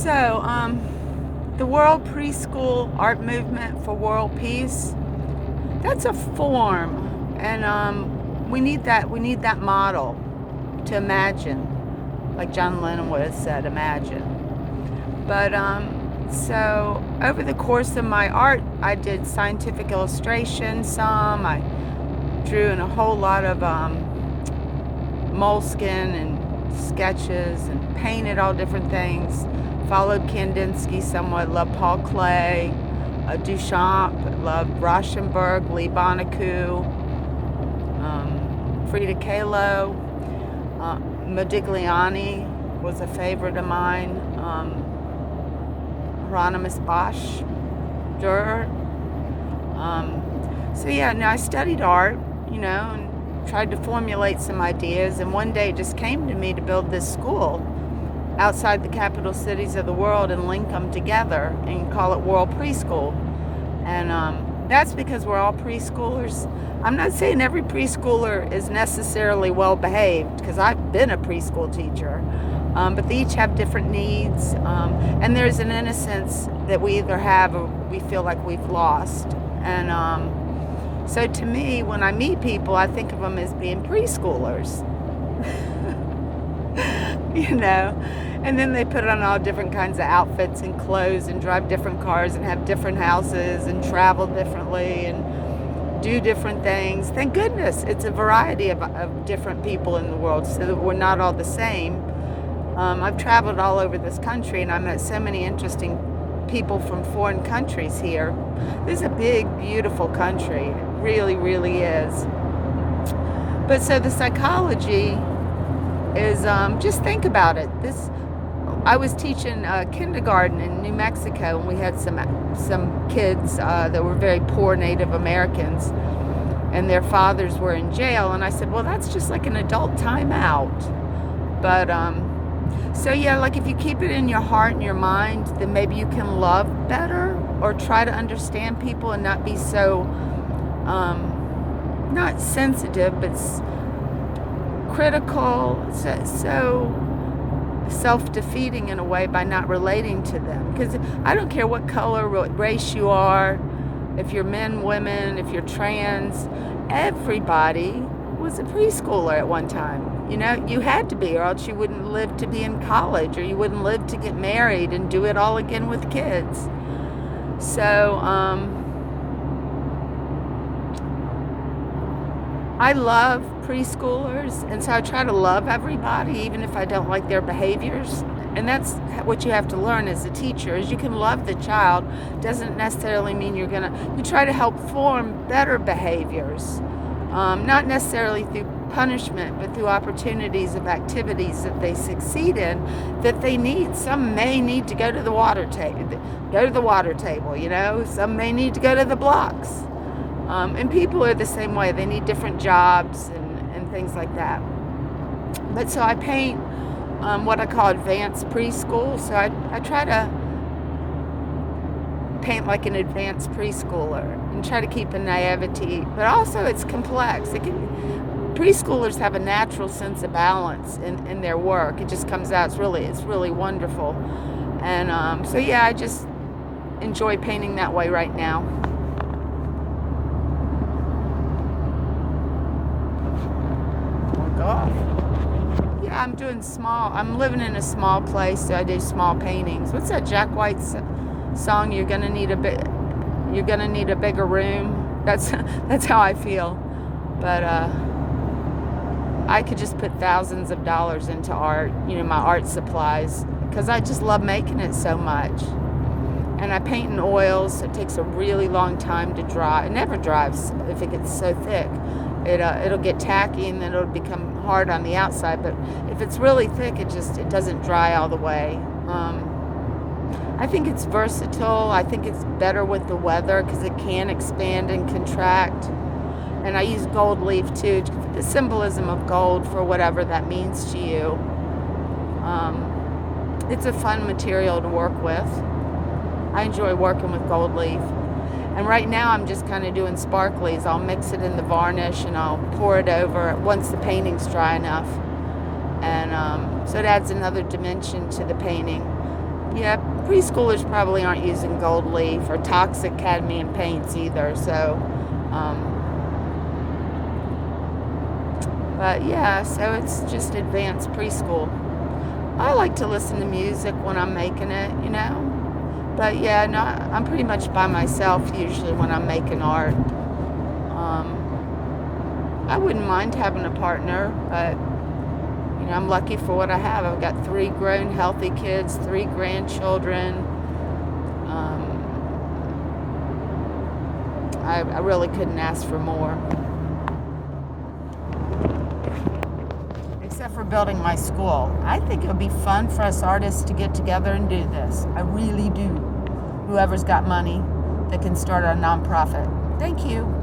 So, the World Preschool Art Movement for World Peace, that's a form, and we need that model to imagine, like John Lennon would have said, imagine. But so over the course of my art, I did scientific illustration. I drew in a whole lot of moleskin and sketches and painted all different things. Followed Kandinsky somewhat, loved Paul Klee, Duchamp, loved Rauschenberg, Lee Bonnecue, Frida Kahlo, Modigliani was a favorite of mine, Hieronymus Bosch, Dürer. So yeah, now I studied art, and tried to formulate some ideas, and one day it just came to me to build this school outside the capital cities of the world and link them together and call it World Preschool. And that's because we're all preschoolers. I'm not saying every preschooler is necessarily well behaved, because I've been a preschool teacher, but they each have different needs, and there's an innocence that we either have or we feel like we've lost. And so to me, when I meet people, I think of them as being preschoolers. And then they put on all different kinds of outfits and clothes and drive different cars and have different houses and travel differently and do different things. Thank goodness it's a variety of different people in the world, so that we're not all the same. I've traveled all over this country, and I met so many interesting people from foreign countries here. This is a big, beautiful country. It really, really is. But so the psychology is, just think about it. I was teaching kindergarten in New Mexico, and we had some kids that were very poor Native Americans, and their fathers were in jail. And I said, well, that's just like an adult timeout. But so yeah, like if you keep it in your heart and your mind, then maybe you can love better, or try to understand people and not be so not sensitive, but critical, so self-defeating in a way by not relating to them. Because I don't care what color, what race you are, if you're men, women, if you're trans, everybody was a preschooler at one time. You had to be, or else you wouldn't live to be in college, or you wouldn't live to get married and do it all again with kids. So I love preschoolers, and so I try to love everybody, even if I don't like their behaviors. And that's what you have to learn as a teacher, is you can love the child. Doesn't necessarily mean you try to help form better behaviors, not necessarily through punishment, but through opportunities of activities that they succeed in, that they need. Some may need to go to the water table, some may need to go to the blocks. And people are the same way. They need different jobs and things like that. But so I paint what I call advanced preschool. So I try to paint like an advanced preschooler and try to keep a naivety. But also it's complex. Preschoolers have a natural sense of balance in their work. It just comes out. It's really wonderful. And so yeah, I just enjoy painting that way right now. Off. Yeah, I'm living in a small place, so I do small paintings. What's that Jack White song? You're gonna need a bigger room. That's how I feel. But I could just put thousands of dollars into art, my art supplies, because I just love making it so much. And I paint in oils, so it takes a really long time to dry. It never dries if it gets so thick. It'll get tacky, and then it'll become hard on the outside. But if it's really thick, it doesn't dry all the way. I think it's versatile. I think it's better with the weather, because it can expand and contract. And I use gold leaf too, the symbolism of gold for whatever that means to you. It's a fun material to work with. I enjoy working with gold leaf. And right now I'm just kind of doing sparklies. I'll mix it in the varnish and I'll pour it over once the painting's dry enough. And so it adds another dimension to the painting. Yeah, preschoolers probably aren't using gold leaf or toxic cadmium paints either. So, um, but yeah, so it's just advanced preschool. I like to listen to music when I'm making it, you know. But yeah, no, I'm pretty much by myself usually when I'm making art. I wouldn't mind having a partner, but you know, I'm lucky for what I have. I've got 3 grown, healthy kids, 3 grandchildren. I really couldn't ask for more. Except for building my school. I think it would be fun for us artists to get together and do this. I really do. Whoever's got money that can start a nonprofit. Thank you.